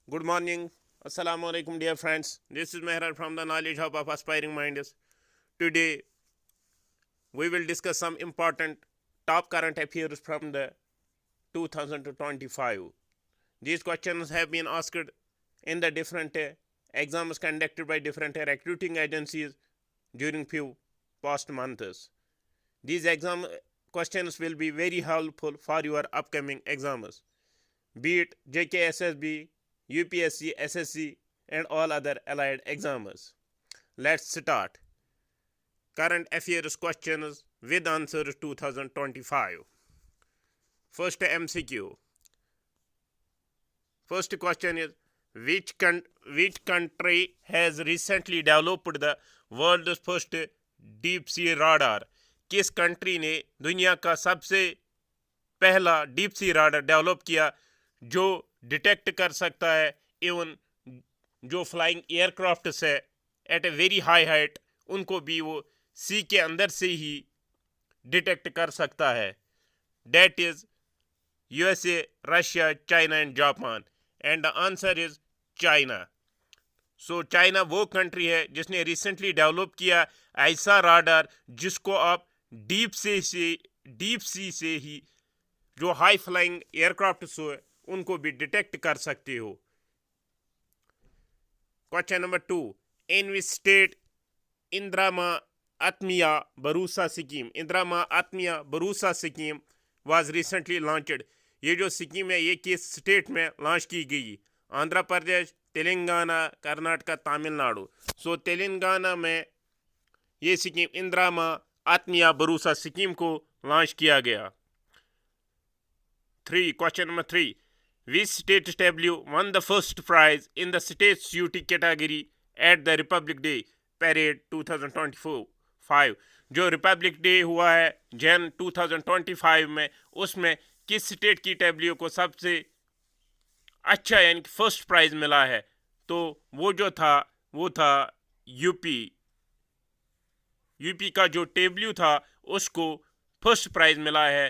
Good morning. Assalamu alaikum, dear friends. This is Mehran from the Knowledge Hub of Aspiring Minds. Today, we will discuss some important top current affairs from the 2025. These questions have been asked in the different exams conducted by different recruiting agencies during few past months. These exam questions will be very helpful for your upcoming exams, be it JKSSB, UPSC, SSC, and all other allied exams. Let's start. Current affairs questions with answers 2025. First MCQ. First question is which country has recently developed the world's first deep sea radar? किस country ने दुनिया का सबसे पहला deep sea radar develop किया जो detect कर सकता है इवन जो फ्लाइंग एयरक्राफ्ट है at a very high height उनको भी वो सी के अंदर से ही डिटेक्ट कर सकता है? That is USA, Russia, China and Japan. And the answer is China. So China वो कंट्री है जिसने रिसेंटली डेवलप किया ऐसा राडार जिसको आप डीप सी से ही जो हाई फ्लाइंग एयरक्राफ्ट हो उनको भी डिटेक्ट कर सकते हो. Question number 2. In which state Indira आत्मीय भरोसा स्कीम वाज रिसेंटली लॉन्च्ड? ये जो स्कीम है ये किस स्टेट में लॉन्च की गई? आंध्र प्रदेश, तेलंगाना, कर्नाटका, तमिलनाडु. सो तेलंगाना में ये स्कीम इंदिरा आत्मीय भरोसा स्कीम को लॉन्च किया गया. 3. Question number 3. Which state W won the first prize in the state duty category at the Republic Day Parade 2025? जो रिपब्लिक डे हुआ है जैन 2025 में, उसमें किस स्टेट की डब्ल्यू को सबसे अच्छा यानी कि फर्स्ट प्राइज मिला है? तो वो था यूपी का जो टेबल्यू था उसको फर्स्ट प्राइज मिला है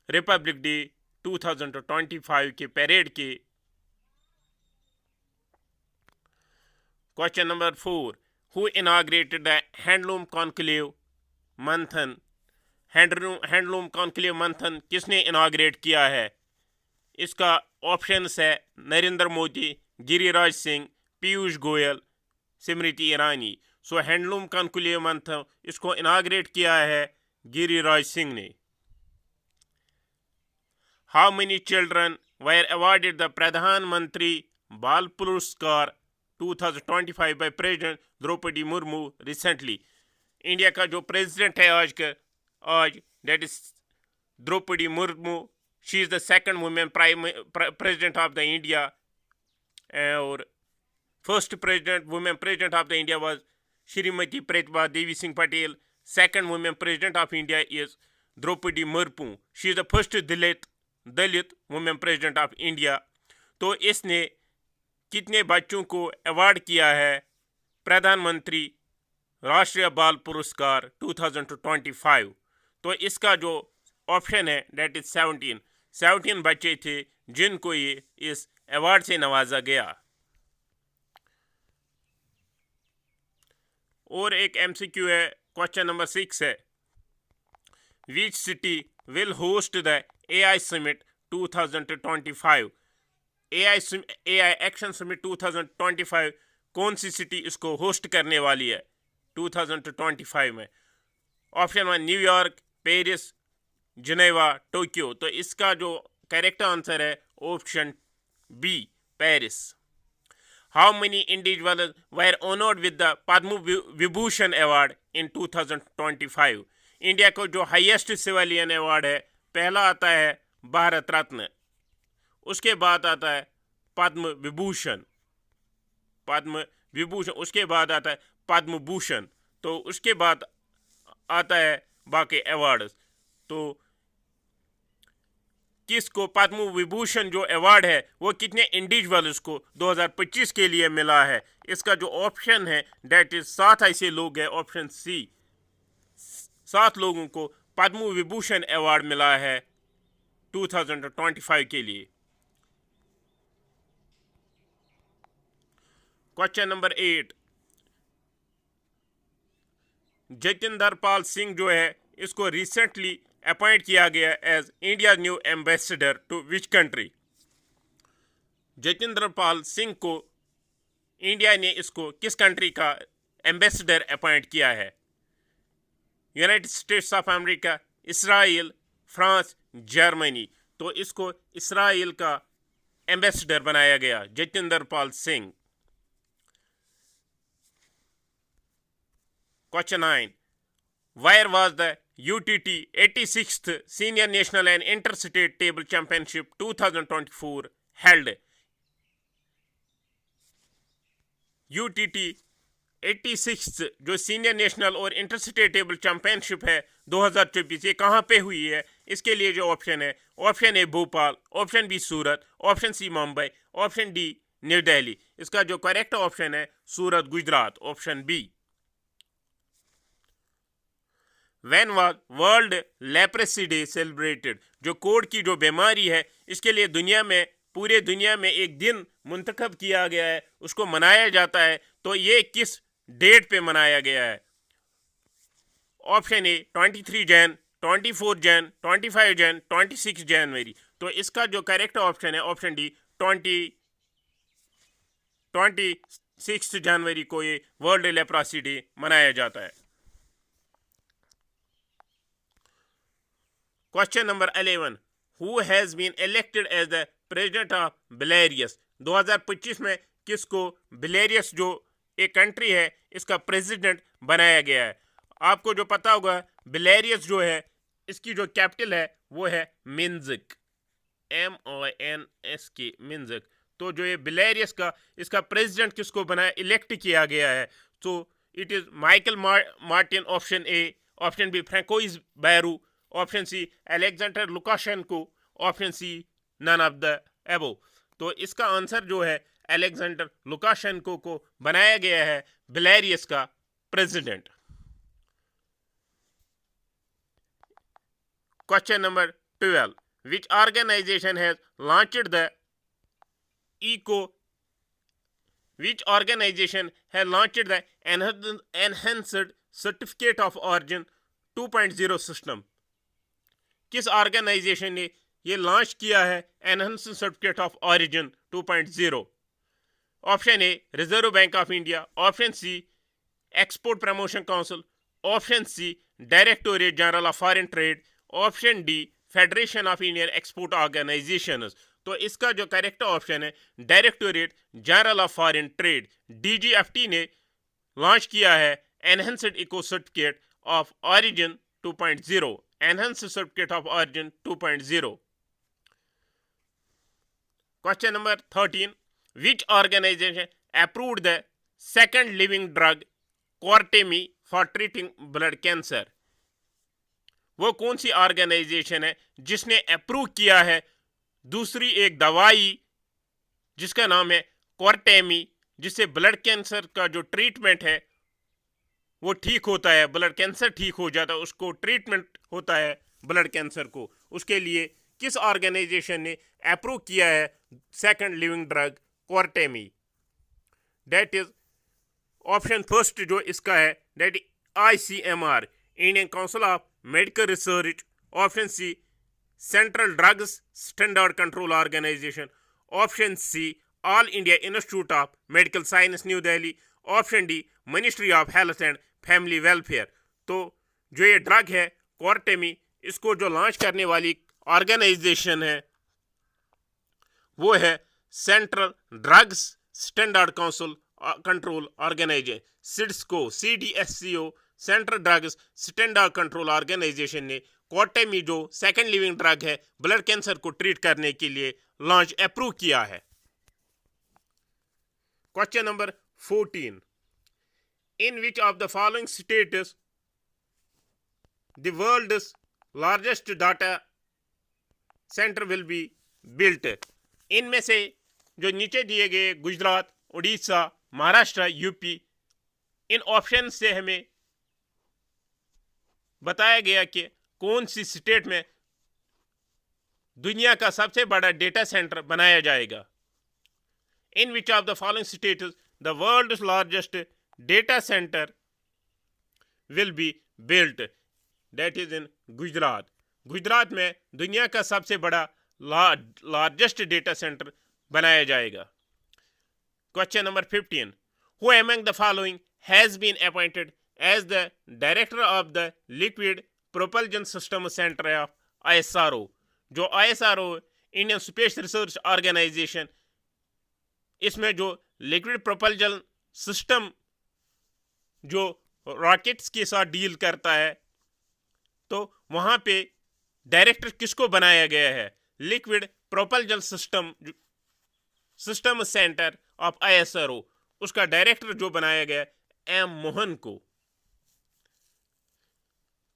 रिपब्लिक डे 2025 के परेड के. Question number 4. Who inaugurated the handloom conclave मंथन? हैंडलूम कॉन्क्लेव मंथन किसने इनॉग्रेट किया है? इसका ऑप्शंस है नरेंद्र मोदी, गिरिराज सिंह, पीयूष गोयल, स्मृति ईरानी. सो हैंडलूम कॉन्क्लेव मंथन इसको इनॉग्रेट किया है गिरिराज सिंह ने. How many children were awarded the Pradhan Mantri Bal Puraskar 2025 by President Draupadi Murmu recently? India का जो प्रेसिडेंट है आज that is Draupadi Murmu. She is the second woman president of the India. और first woman president of the India was Shrimati Pratibha Devi Singh Patel. Second woman president of India is Draupadi Murmu. She is the first Dalit women president of India. तो इसने कितने बच्चों को award किया है प्रधानमंत्री राष्ट्रीय बाल पुरस्कार 2025? तो इसका जो ऑप्शन है डेट इज 17 बच्चे थे जिनको ये इस अवार्ड से नवाजा गया. और एक एमसीक्यू है. क्वेश्चन नंबर 6 है. Which city will host the AI Summit 2025? AI Action Summit 2025 कौन सी सिटी इसको होस्ट करने वाली है 2025 में? Option 1 New York, Paris, Geneva, Tokyo. तो इसका जो करेक्ट आंसर है option B, Paris. How many individuals were honoured with the Padma Vibhushan award in 2025? India को जो हाईएस्ट सिविलियन अवार्ड है पहला आता है भारत रत्न, उसके बाद आता है पद्म विभूषण, उसके बाद आता है पद्म भूषण, तो उसके बाद आता है बाकी अवार्ड्स. तो किसको पद्म विभूषण जो अवार्ड है वो कितने इंडिविजुअल्स को 2025 के लिए मिला है? इसका जो ऑप्शन है डेट इज 7 ऐसे लोग हैं. ऑप्शन सी, 7 लोगों को पद्म विभूषण अवार्ड मिला है 2025 के लिए. क्वेश्चन नंबर 8, जतिंदर पाल सिंह जो है इसको रिसेंटली अपॉइंट किया गया as India new ambassador to which country? Jatinder Pal Singh को इंडिया ने इसको किस कंट्री का एम्बेसडर अपॉइंट किया है? United States of America, Israel, France, Germany. तो इसको इसराइल का एम्बेसडर बनाया गया Jatinder Pal Singh. Question 9, where was the UTT 86th Senior National and Interstate Table Championship 2024 held? UTT 86th जो सीनियर नेशनल और इंटरस्टेट टेबल चैंपियनशिप है 2024, ये कहाँ पे हुई है? इसके लिए जो ऑप्शन है, option A Bhopal, option B Surat, option C Mumbai, option D New Delhi. इसका जो करेक्ट ऑप्शन है Surat, Gujarat, option B. When was world leprosy day celebrated? जो कोढ़ की जो बीमारी है इसके लिए पूरे दुनिया में एक दिन मुंतखब किया गया है, उसको मनाया जाता है। तो ये किस डेट पे मनाया गया है? Option A 23 Jan, 24 Jan, 25 Jan, 26 जनवरी। तो इसका जो करेक्ट ऑप्शन है ऑप्शन डी 26 जनवरी को ये वर्ल्ड लेप्रेसी डे मनाया जाता है। Question number 11, who has been elected as the president of Belarus? 2025 में किसको बेलारूस जो एक कंट्री है इसका प्रेसिडेंट बनाया गया है? आपको जो पता होगा बेलारूस जो है इसकी जो कैपिटल है वो है मिन्स्क, MINSK, मिन्स्क। तो जो ये बेलारूस का इसका प्रेसिडेंट किसको बनाया, इलेक्ट किया गया है? तो it is Michael Martin, option A, option B Francois Bayrou, option C Alexander Lukashenko, option C none of the above. तो इसका आंसर जो है अलेक्जेंडर लुकाशेंको को बनाया गया है बेलारूस का president. Question number 12, which organisation has launched the enhanced certificate of origin 2.0 system? किस ऑर्गेनाइजेशन ने ये लॉन्च किया है enhanced certificate of origin 2.0? Option A Reserve Bank of India, option C Export Promotion Council, option C Directorate General of Foreign Trade, option D Federation of Indian Export Organisations. तो इसका जो correct option है Directorate General of Foreign Trade, DGFT ने launch किया है enhanced eco certificate of origin 2.0, enhanced certificate of origin 2.0। Question number 13, which organization approved the second living drug Cortemi for treating blood cancer? वो कौन सी organisation है जिसने approve किया है दूसरी एक दवाई जिसका नाम है कॉर्टेमी, जिससे ब्लड कैंसर का जो ट्रीटमेंट है वो ठीक होता है, ब्लड कैंसर ठीक हो जाता है, उसको ट्रीटमेंट होता है ब्लड कैंसर को। उसके लिए किस ऑर्गेनाइजेशन ने अप्रूव किया है second living drug Qartemi? That is option first जो इसका है that is ICMR, Indian council of medical research, option C central drugs standard control organisation, option C all India institute of medical science New Delhi, option D ministry of health and family welfare. तो जो ये drug है कॉर्टेमी, इसको जो launch करने वाली organisation है वो है central drugs standard council control organisation, CDSCO, CDSCO, central drugs standard control organisation ने कॉर्टेमी जो सेकंड लिविंग ड्रग है ब्लड कैंसर को ट्रीट करने के लिए लॉन्च अप्रूव किया है। Question number 14, in which of the following states the world's largest data centre will be built? इनमें से जो नीचे दिए गए गुजरात, उड़ीसा, महाराष्ट्र, यूपी, इन ऑप्शन से हमें बताया गया कि कौन सी स्टेट में दुनिया का सबसे बड़ा डेटा सेंटर बनाया जाएगा। In which of the following states the world's largest data center will be built, that is in Gujarat. Gujarat में दुनिया का सबसे बड़ा लार्जेस्ट डेटा सेंटर बनाया जाएगा. Question number 15. Who among the following has been appointed as the director of the Liquid Propulsion System Center of ISRO? जो ISRO Indian Space Research Organisation, इसमें जो लिक्विड प्रोपल्जन सिस्टम जो rockets के साथ deal करता है, तो वहाँ पे डायरेक्टर किसको बनाया गया है? Liquid propulsion system centre of ISRO, उसका डायरेक्टर जो बनाया गया M. मोहन को.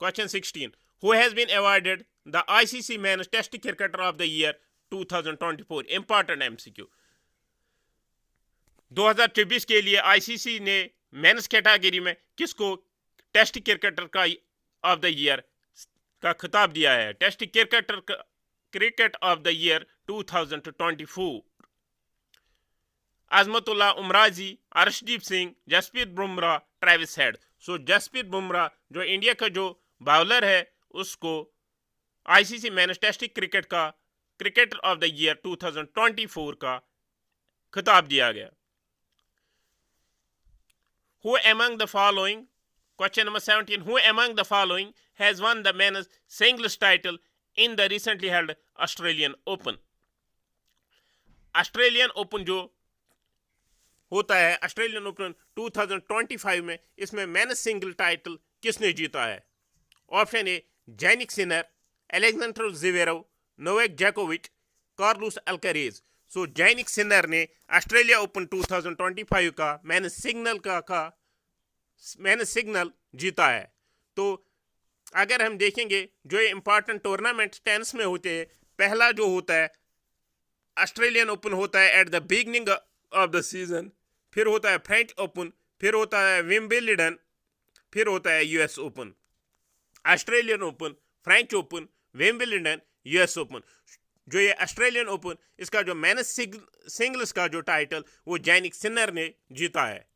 Question 16. Who has been awarded the ICC Men's Test Cricketer of the Year 2024? Important MCQ. 2024 के लिए ICC ने मेंस कैटेगरी में किसको टेस्ट क्रिकेटर का ऑफ द ईयर का खिताब दिया है? Test cricket of the year 2024. Azmatullah Omarzai, Arshdeep Singh, Jasprit Bumrah, Travis Head. So Jasprit Bumrah जो इंडिया का जो बाउलर है, उसको ICC men's test cricketer of the year 2024 का खिताब दिया गया. Who among the following, question number 17, who among the following has won the men's singles title in the recently held Australian Open? Australian open जो होता है, Australian open 2025 में, इसमें men's single title किसने जीता है? ऑप्शन ए Jannik Sinner, Alexander Zverev, Novak जोकोविच, Carlos Alcaraz. सो Jannik Sinner ने ऑस्ट्रेलिया ओपन 2025 का मेंस सिंगल जीता है. तो अगर हम देखेंगे जो ये इंपॉर्टेंट टूर्नामेंट टेनिस में होते हैं, पहला जो होता है ऑस्ट्रेलियन ओपन होता है at the beginning of the season, फिर होता है फ्रेंच ओपन, फिर होता है विंबलडन, फिर होता है US open. Australian open, French open, Wimbledon, US open. जो ये ऑस्ट्रेलियन ओपन, इसका जो मेंस सिंगल्स का जो टाइटल वो जैनिक सिनर ने जीता है.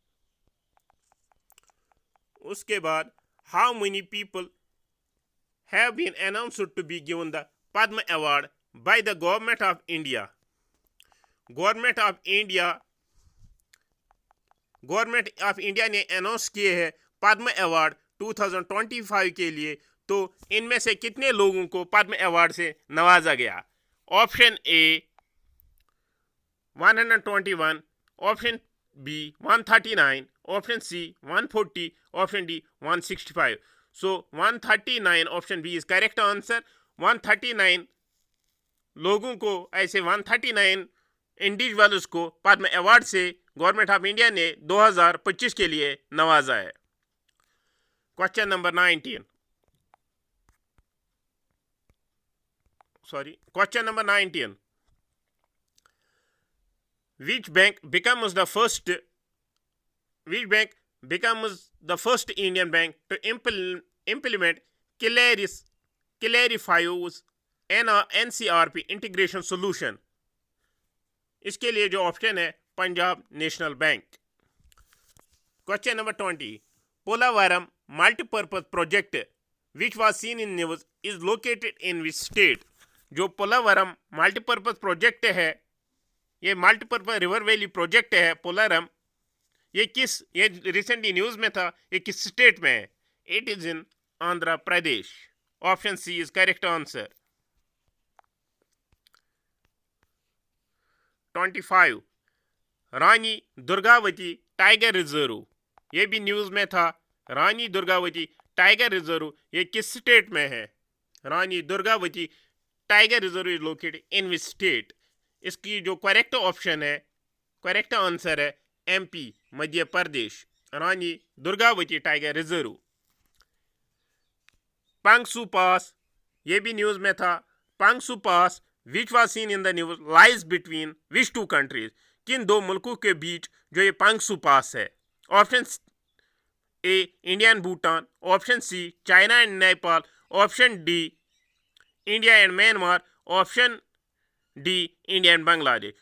उसके बाद how many people have been announced to be given the Padma award by the government of India? Government of India ने अनाउंस किए हैं पद्म अवार्ड 2025 के लिए. तो इनमें से कितने लोगों को पद्म अवार्ड से नवाजा गया? Option A 121, option B 139, option C 140, option D 165. So 139 option B is correct answer. 139 लोगों को, ऐसे 139 इंडिविजुअल्स को पद्म अवार्ड से गवर्नमेंट ऑफ इंडिया ने 2025 के लिए नवाजा है. Question number 19. Question number 19. Which bank becomes the first Indian bank to implement Clarify's NCRP integration solution? इसके लिए जो ऑप्शन है Punjab national bank. Question number 20. Polavaram multipurpose project which was seen in news is located in which state? जो Polavaram multipurpose project है, ये multipurpose river valley project है पोलावरम, ये recently news में था, ये किस स्टेट में है? It is in Andhra Pradesh. Option C is correct answer. 25. Rani Durgavati tiger reserve, ये भी न्यूज़ में था. रानी दुर्गावती टाइगर रिजर्व ये किस स्टेट में है? Rani Durgavati tiger reserve is located in which state? इसकी जो करेक्ट ऑप्शन है, करेक्ट आंसर है MP Madhya Pradesh. Rani Durgavati tiger reserve. Pangsau pass, ये भी न्यूज़ में था. Pangsau pass which was seen in the news lies between which two countries? किन दो मुल्कों के बीच जो ये पांगसू पास है? Option A India and Bhutan, option C China and Nepal, option D India and Myanmar, option D India and Bangladesh.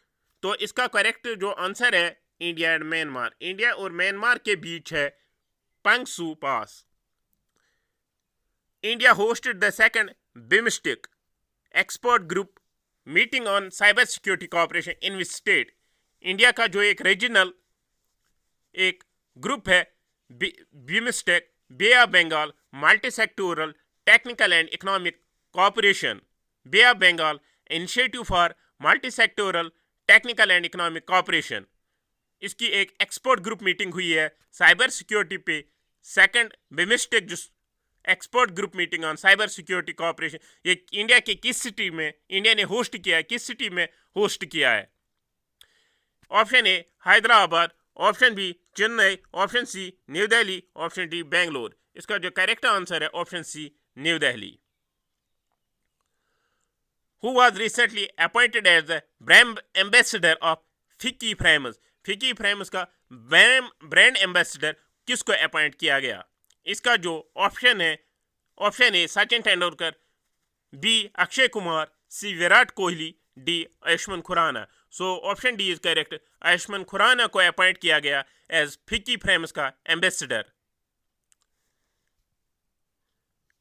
तो इसका करेक्ट जो आंसर है इंडिया एंड म्यांमार। इंडिया और म्यांमार के बीच है Pangsau pass. India hosted the second BIMSTEC expert group meeting on cyber security cooperation in which state. India का जो एक रीजनल एक ग्रुप है BIMSTEC, bay of Bengal multi sectoral technical and economic cooperation, Bay of Bengal initiative for multi sectoral technical and economic cooperation, इसकी एक expert group meeting हुई है cyber security पे। सेकंड बिमस्टेक जो expert group meeting on cyber security cooperation, ये India के किस city में इंडिया ने होस्ट किया है, किस सिटी में होस्ट किया है? Option A Hyderabad, option B Chennai, option C New Delhi, option D Bangalore. इसका जो करेक्ट आंसर है option C New Delhi. Who was recently appointed as the brand ambassador of FICCI Frames? FICCI Frames का ब्रांड एम्बेसडर किसको appoint किया गया? इसका जो ऑप्शन है, option A Sachin Tendulkar, B Akshay Kumar, C Virat Kohli, D Ayushmann Khurana. So option D is correct. Ayushmann Khurana को appoint किया गया एज FICCI Frames का ambassador.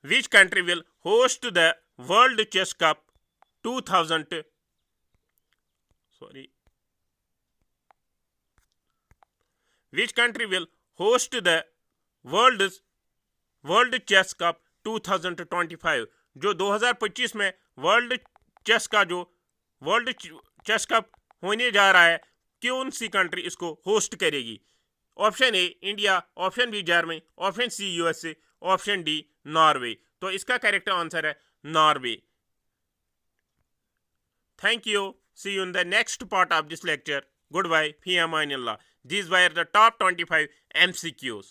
Which country will host the World Chess Cup 2000? Which country will host the World Chess Cup 2025? जो 2025 में world chess का जो world chess cup होने जा रहा है, कौन सी कंट्री इसको होस्ट करेगी? Option A India, option B Germany, option C USA, option D Norway. तो इसका करेक्ट आंसर है Norway. Thank you. See you in the next part of this lecture. Goodbye. Fi amanillah. These were the top 25 MCQs.